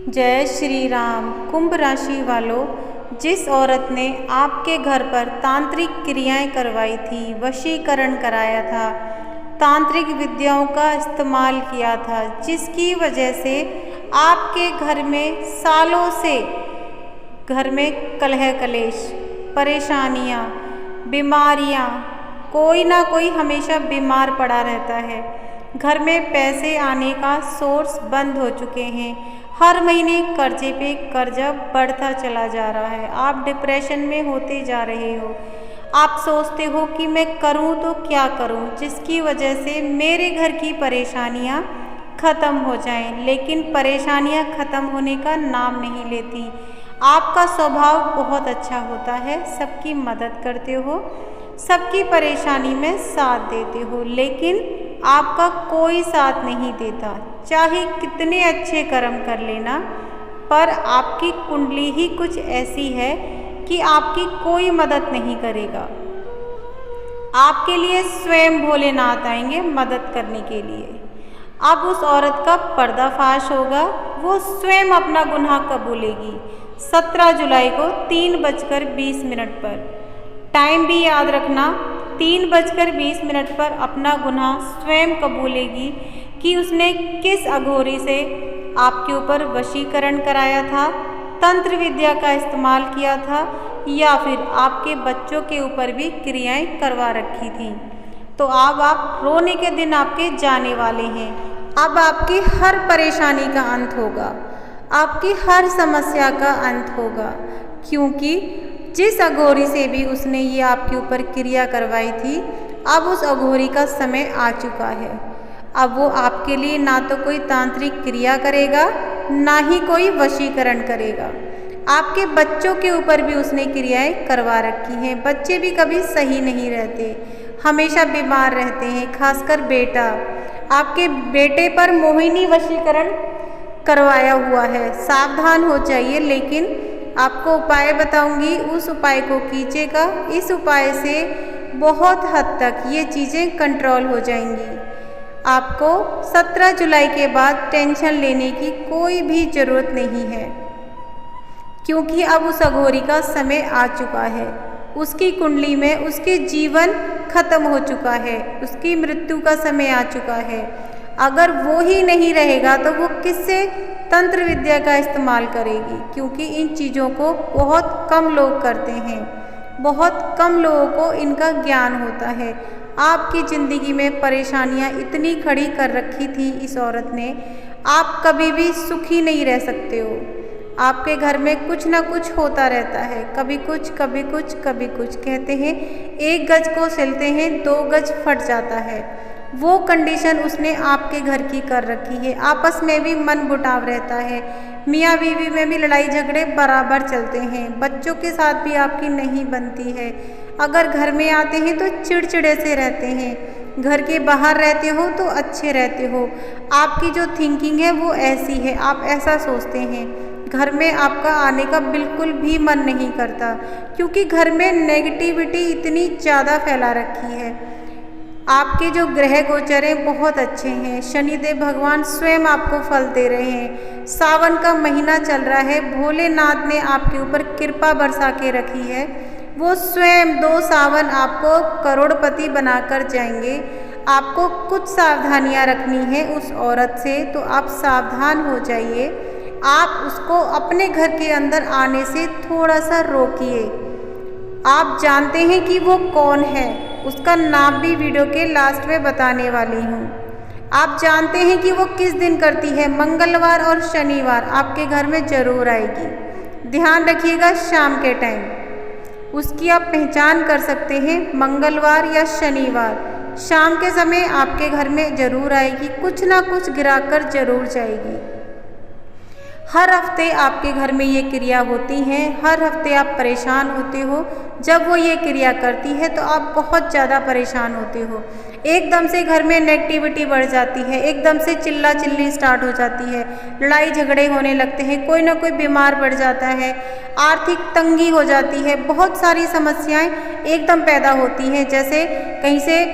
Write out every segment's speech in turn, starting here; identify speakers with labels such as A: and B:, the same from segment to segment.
A: जय श्री राम। कुंभ राशि वालों, जिस औरत ने आपके घर पर तांत्रिक क्रियाएं करवाई थी, वशीकरण कराया था, तांत्रिक विद्याओं का इस्तेमाल किया था, जिसकी वजह से आपके घर में सालों से घर में कलह कलेश, परेशानियां, बीमारियां, कोई ना कोई हमेशा बीमार पड़ा रहता है। घर में पैसे आने का सोर्स बंद हो चुके हैं। हर महीने कर्जे पे कर्जा बढ़ता चला जा रहा है। आप डिप्रेशन में होते जा रहे हो। आप सोचते हो कि मैं करूं तो क्या करूं, जिसकी वजह से मेरे घर की परेशानियां ख़त्म हो जाएं, लेकिन परेशानियां ख़त्म होने का नाम नहीं लेती। आपका स्वभाव बहुत अच्छा होता है, सबकी मदद करते हो, सबकी परेशानी में साथ देते हो, लेकिन आपका कोई साथ नहीं देता। चाहे कितने अच्छे कर्म कर लेना, पर आपकी कुंडली ही कुछ ऐसी है कि आपकी कोई मदद नहीं करेगा। आपके लिए स्वयं भोलेनाथ आएंगे मदद करने के लिए। अब उस औरत का पर्दाफाश होगा, वो स्वयं अपना गुनाह कबूलेगी। 17 जुलाई को 3:20 पर, टाइम भी याद रखना, 3:20 पर अपना गुनाह स्वयं कबूलेगी कि उसने किस अघोरी से आपके ऊपर वशीकरण कराया था, तंत्र विद्या का इस्तेमाल किया था, या फिर आपके बच्चों के ऊपर भी क्रियाएं करवा रखी थी। तो अब आप रोने के दिन आपके जाने वाले हैं। अब आपकी हर परेशानी का अंत होगा, आपकी हर समस्या का अंत होगा, क्योंकि जिस अघोरी से भी उसने ये आपके ऊपर क्रिया करवाई थी, अब उस अघोरी का समय आ चुका है। अब वो आपके लिए ना तो कोई तांत्रिक क्रिया करेगा, ना ही कोई वशीकरण करेगा। आपके बच्चों के ऊपर भी उसने क्रियाएं करवा रखी हैं। बच्चे भी कभी सही नहीं रहते, हमेशा बीमार रहते हैं, खासकर बेटा। आपके बेटे पर मोहिनी वशीकरण करवाया हुआ है, सावधान हो जाइए। लेकिन आपको उपाय बताऊंगी, उस उपाय को कीजिएगा। इस उपाय से बहुत हद तक ये चीज़ें कंट्रोल हो जाएंगी। आपको 17 जुलाई के बाद टेंशन लेने की कोई भी ज़रूरत नहीं है, क्योंकि अब उस अघोरी का समय आ चुका है। उसकी कुंडली में उसके जीवन खत्म हो चुका है, उसकी मृत्यु का समय आ चुका है। अगर वो ही नहीं रहेगा तो वो किससे तंत्र विद्या का इस्तेमाल करेगी, क्योंकि इन चीज़ों को बहुत कम लोग करते हैं, बहुत कम लोगों को इनका ज्ञान होता है। आपकी ज़िंदगी में परेशानियां इतनी खड़ी कर रखी थी इस औरत ने, आप कभी भी सुखी नहीं रह सकते हो। आपके घर में कुछ ना कुछ होता रहता है, कभी कुछ कभी कुछ कभी कुछ। कहते हैं 1 गज को सिलते हैं 2 गज फट जाता है। वो कंडीशन उसने आपके घर की कर रखी है। आपस में भी मन मुटाव रहता है, मियाँ बीवी में भी लड़ाई झगड़े बराबर चलते हैं, बच्चों के साथ भी आपकी नहीं बनती है। अगर घर में आते हैं तो चिड़चिड़े से रहते हैं, घर के बाहर रहते हो तो अच्छे रहते हो। आपकी जो थिंकिंग है वो ऐसी है, आप ऐसा सोचते हैं। घर में आपका आने का बिल्कुल भी मन नहीं करता, क्योंकि घर में नेगेटिविटी इतनी ज़्यादा फैला रखी है। आपके जो ग्रह गोचर हैं बहुत अच्छे हैं, शनिदेव भगवान स्वयं आपको फल दे रहे हैं। सावन का महीना चल रहा है, भोलेनाथ ने आपके ऊपर कृपा बरसा के रखी है। वो स्वयं 2 सावन आपको करोड़पति बनाकर जाएंगे। आपको कुछ सावधानियां रखनी है उस औरत से, तो आप सावधान हो जाइए। आप उसको अपने घर के अंदर आने से थोड़ा सा रोकिए। आप जानते हैं कि वो कौन है, उसका नाम भी वीडियो के लास्ट में बताने वाली हूँ। आप जानते हैं कि वो किस दिन करती है, मंगलवार और शनिवार आपके घर में ज़रूर आएगी। ध्यान रखिएगा, शाम के टाइम उसकी आप पहचान कर सकते हैं। मंगलवार या शनिवार शाम के समय आपके घर में ज़रूर आएगी, कुछ ना कुछ गिरा कर ज़रूर जाएगी। हर हफ्ते आपके घर में ये क्रिया होती हैं, हर हफ्ते आप परेशान होते हो। जब वो ये क्रिया करती है तो आप बहुत ज़्यादा परेशान होते हो। एकदम से घर में नेगेटिविटी बढ़ जाती है, एकदम से चिल्ला चिल्ली स्टार्ट हो जाती है, लड़ाई झगड़े होने लगते हैं, कोई ना कोई बीमार पड़ जाता है, आर्थिक तंगी हो जाती है, बहुत सारी समस्याएं एकदम पैदा होती हैं, जैसे कहीं से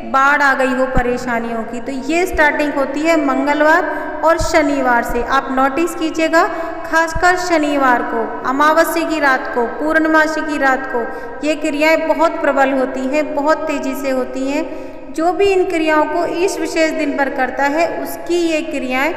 A: बाढ़ आ गई हो परेशानियों की। तो ये स्टार्टिंग होती है मंगलवार और शनिवार से। आप नोटिस कीजिएगा, खासकर शनिवार को, अमावस्या की रात को, पूर्णमासी की रात को ये क्रियाएं बहुत प्रबल होती हैं, बहुत तेज़ी से होती हैं। जो भी इन क्रियाओं को इस विशेष दिन पर करता है उसकी ये क्रियाएं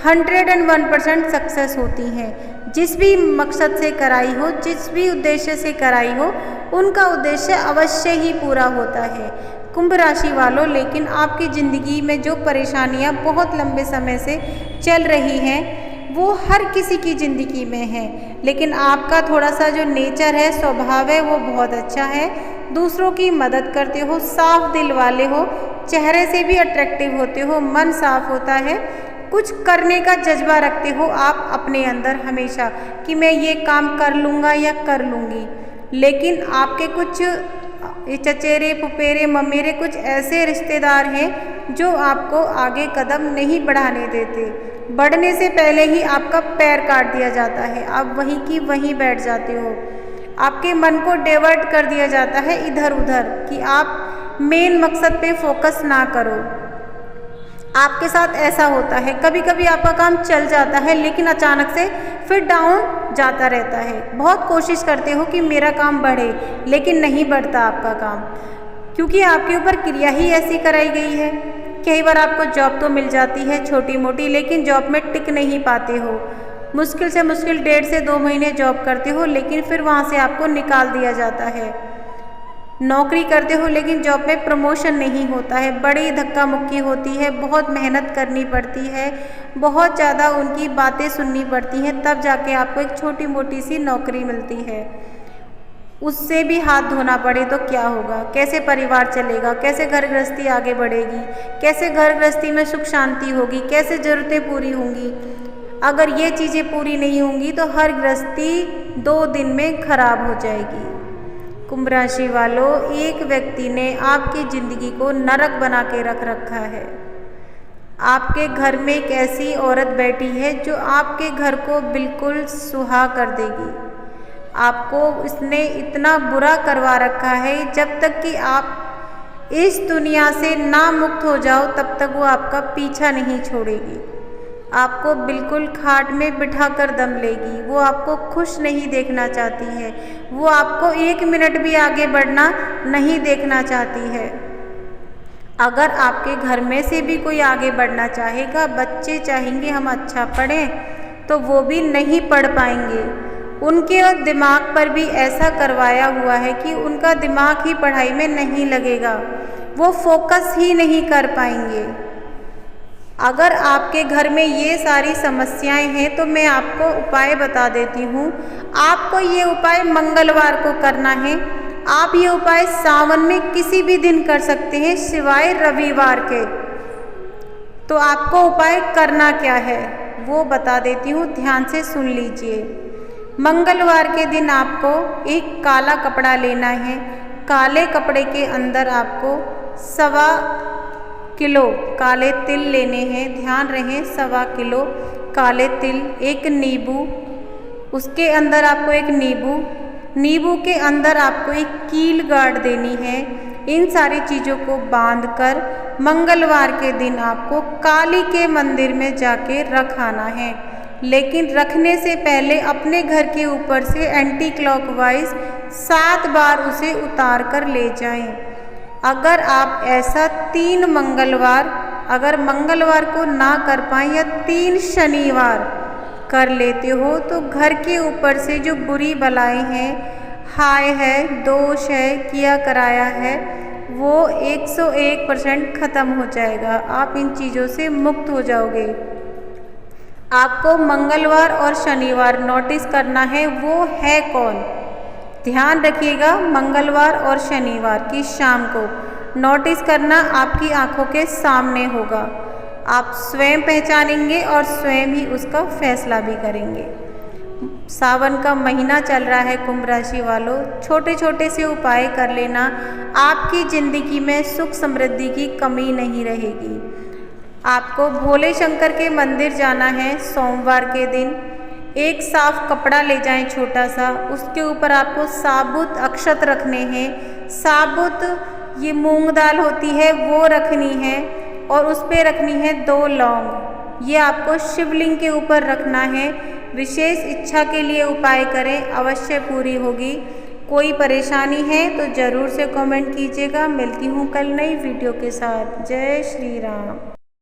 A: 101% सक्सेस होती हैं। जिस भी मकसद से कराई हो, जिस भी उद्देश्य से कराई हो, उनका उद्देश्य अवश्य ही पूरा होता है। कुंभ राशि वालों, लेकिन आपकी ज़िंदगी में जो परेशानियां बहुत लंबे समय से चल रही हैं वो हर किसी की ज़िंदगी में है, लेकिन आपका थोड़ा सा जो नेचर है, स्वभाव है, वो बहुत अच्छा है। दूसरों की मदद करते हो, साफ दिल वाले हो, चेहरे से भी अट्रैक्टिव होते हो, मन साफ होता है, कुछ करने का जज्बा रखते हो आप अपने अंदर हमेशा कि मैं ये काम कर लूँगा या कर लूँगी। लेकिन आपके कुछ चचेरे फुफेरे ममेरे कुछ ऐसे रिश्तेदार हैं जो आपको आगे कदम नहीं बढ़ाने देते। बढ़ने से पहले ही आपका पैर काट दिया जाता है, आप वहीं की वहीं बैठ जाते हो। आपके मन को डाइवर्ट कर दिया जाता है इधर उधर कि आप मेन मकसद पे फोकस ना करो। आपके साथ ऐसा होता है, कभी कभी आपका काम चल जाता है लेकिन अचानक से फिर डाउन जाता रहता है। बहुत कोशिश करते हो कि मेरा काम बढ़े, लेकिन नहीं बढ़ता आपका काम, क्योंकि आपके ऊपर क्रिया ही ऐसी कराई गई है। कई बार आपको जॉब तो मिल जाती है छोटी मोटी, लेकिन जॉब में टिक नहीं पाते हो। मुश्किल से मुश्किल 1.5 से 2 महीने जॉब करते हो, लेकिन फिर वहाँ से आपको निकाल दिया जाता है। नौकरी करते हो लेकिन जॉब में प्रमोशन नहीं होता है, बड़ी धक्का मुक्की होती है, बहुत मेहनत करनी पड़ती है, बहुत ज़्यादा उनकी बातें सुननी पड़ती हैं, तब जाके आपको एक छोटी मोटी सी नौकरी मिलती है। उससे भी हाथ धोना पड़े तो क्या होगा, कैसे परिवार चलेगा, कैसे घर गृहस्थी आगे बढ़ेगी, कैसे घर गृहस्थी में सुख शांति होगी, कैसे ज़रूरतें पूरी होंगी। अगर ये चीज़ें पूरी नहीं होंगी तो हर गृहस्थी 2 दिन में खराब हो जाएगी। कुंभ राशि वालों, एक व्यक्ति ने आपकी ज़िंदगी को नरक बना के रख रखा है। आपके घर में एक ऐसी औरत बैठी है जो आपके घर को बिल्कुल सुहा कर देगी। आपको इसने इतना बुरा करवा रखा है, जब तक कि आप इस दुनिया से ना मुक्त हो जाओ तब तक वो आपका पीछा नहीं छोड़ेगी। आपको बिल्कुल खाट में बिठा कर दम लेगी। वो आपको खुश नहीं देखना चाहती है, वो आपको 1 मिनट भी आगे बढ़ना नहीं देखना चाहती है। अगर आपके घर में से भी कोई आगे बढ़ना चाहेगा, बच्चे चाहेंगे हम अच्छा पढ़ें, तो वो भी नहीं पढ़ पाएंगे। उनके दिमाग पर भी ऐसा करवाया हुआ है कि उनका दिमाग ही पढ़ाई में नहीं लगेगा, वो फोकस ही नहीं कर पाएंगे। अगर आपके घर में ये सारी समस्याएं हैं तो मैं आपको उपाय बता देती हूँ। आपको ये उपाय मंगलवार को करना है। आप ये उपाय सावन में किसी भी दिन कर सकते हैं सिवाय रविवार के। तो आपको उपाय करना क्या है वो बता देती हूँ, ध्यान से सुन लीजिए। मंगलवार के दिन आपको एक काला कपड़ा लेना है। काले कपड़े के अंदर आपको 1.25 किलो काले तिल लेने हैं। ध्यान रहे 1.25 किलो काले तिल, एक नींबू, उसके अंदर आपको एक नींबू के अंदर आपको एक कील गाड़ देनी है। इन सारी चीज़ों को बांधकर मंगलवार के दिन आपको काली के मंदिर में जाके रख आना है। लेकिन रखने से पहले अपने घर के ऊपर से एंटी क्लॉकवाइज 7 बार उसे उतार कर ले जाएं। अगर आप ऐसा 3 मंगलवार, अगर मंगलवार को ना कर पाएँ या 3 शनिवार कर लेते हो तो घर के ऊपर से जो बुरी बलाएं हैं, हाय है, दोष है, किया कराया है, वो 101% ख़त्म हो जाएगा। आप इन चीज़ों से मुक्त हो जाओगे। आपको मंगलवार और शनिवार नोटिस करना है, वो है कौन। ध्यान रखिएगा, मंगलवार और शनिवार की शाम को नोटिस करना आपकी आंखों के सामने होगा। आप स्वयं पहचानेंगे और स्वयं ही उसका फैसला भी करेंगे। सावन का महीना चल रहा है कुंभ राशि वालों, छोटे छोटे से उपाय कर लेना, आपकी ज़िंदगी में सुख समृद्धि की कमी नहीं रहेगी। आपको भोले शंकर के मंदिर जाना है सोमवार के दिन। एक साफ कपड़ा ले जाएं छोटा सा, उसके ऊपर आपको साबुत अक्षत रखने हैं। साबुत ये मूंग दाल होती है वो रखनी है और उस पर रखनी है 2 लौंग। ये आपको शिवलिंग के ऊपर रखना है। विशेष इच्छा के लिए उपाय करें, अवश्य पूरी होगी। कोई परेशानी है तो ज़रूर से कमेंट कीजिएगा। मिलती हूँ कल नई वीडियो के साथ। जय श्री राम।